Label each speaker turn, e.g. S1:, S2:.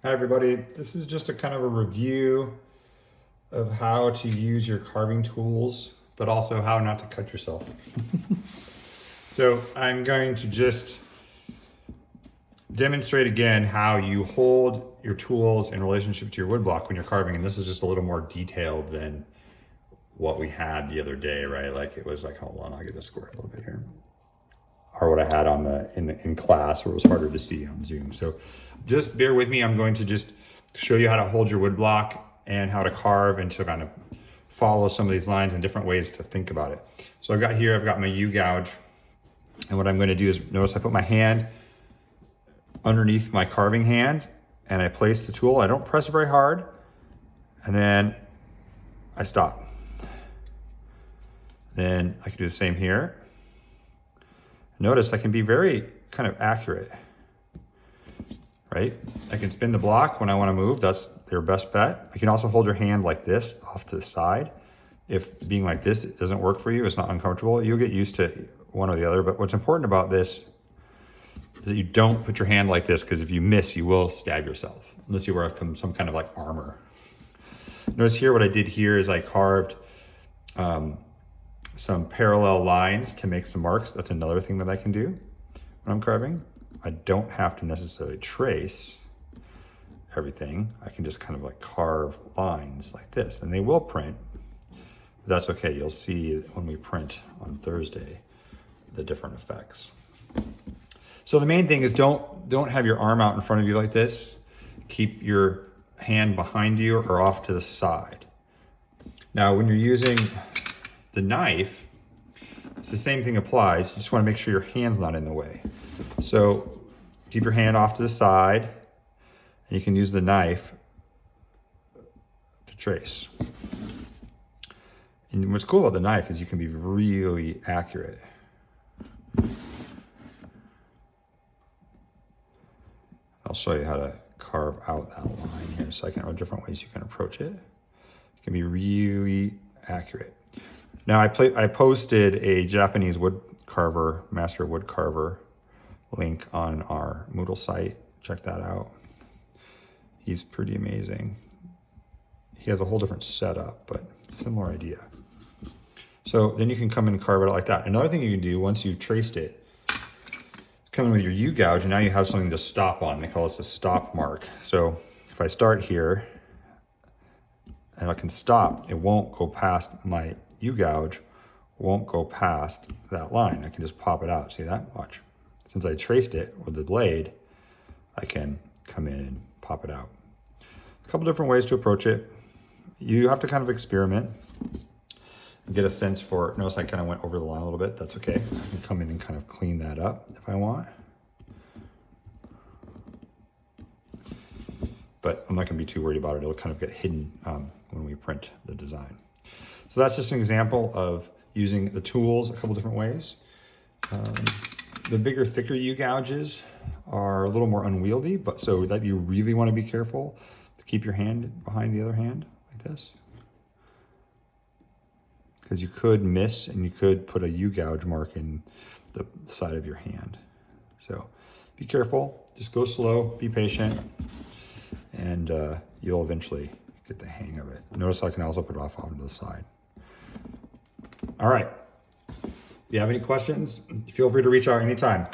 S1: Hi everybody, this is just a kind of a review of how to use your carving tools, but also how not to cut yourself. So I'm going to just demonstrate again how you hold your tools in relationship to your woodblock when you're carving, and this is just a little more detailed than what we had the other day, right? Like it was like, hold on, I'll get this square a little bit here. Or what I had on in class where it was harder to see on Zoom. So just bear with me. I'm going to just show you how to hold your wood block and how to carve and to kind of follow some of these lines and different ways to think about it. So I've got my U-gouge. And what I'm going to do is notice I put my hand underneath my carving hand and I place the tool. I don't press it very hard. And then I stop. Then I can do the same here. Notice I can be very kind of accurate, right? I can spin the block when I want to move. That's their best bet. You can also hold your hand like this off to the side. If being like this it doesn't work for you, it's not uncomfortable, you'll get used to one or the other. But what's important about this is that you don't put your hand like this, because if you miss, you will stab yourself, unless you wear some kind of like armor. Notice here what I did here is I carved some parallel lines to make some marks. That's another thing that I can do when I'm carving. I don't have to necessarily trace everything. I can just kind of like carve lines like this, and they will print. That's okay. You'll see when we print on Thursday the different effects. So the main thing is don't have your arm out in front of you like this. Keep your hand behind you or off to the side. Now when you're using the knife, it's the same thing applies. You just want to make sure your hand's not in the way. So keep your hand off to the side, and you can use the knife to trace. And what's cool about the knife is you can be really accurate. I'll show you how to carve out that line here in a second, or different ways you can approach it. It can be really accurate. Now I posted a Japanese wood carver, master wood carver link on our Moodle site. Check that out. He's pretty amazing. He has a whole different setup, but similar idea. So then you can come in and carve it out like that. Another thing you can do once you've traced it, come in with your U-gouge, and now you have something to stop on. They call this a stop mark. So if I start here and I can stop, it won't go past my U-gouge, won't go past that line. I can just pop it out. See that? Watch. Since I traced it with the blade, I can come in and pop it out. A couple different ways to approach it. You have to kind of experiment and get a sense for, notice I kind of went over the line a little bit. That's okay. I can come in and kind of clean that up if I want. But I'm not going to be too worried about it. It'll kind of get hidden when we print the design. So that's just an example of using the tools a couple different ways. The bigger, thicker U-gouges are a little more unwieldy, but so that you really want to be careful to keep your hand behind the other hand like this. Because you could miss and you could put a U-gouge mark in the side of your hand. So be careful, just go slow, be patient, and you'll eventually get the hang of it. Notice I can also put it off onto the side. All right. If you have any questions, feel free to reach out anytime.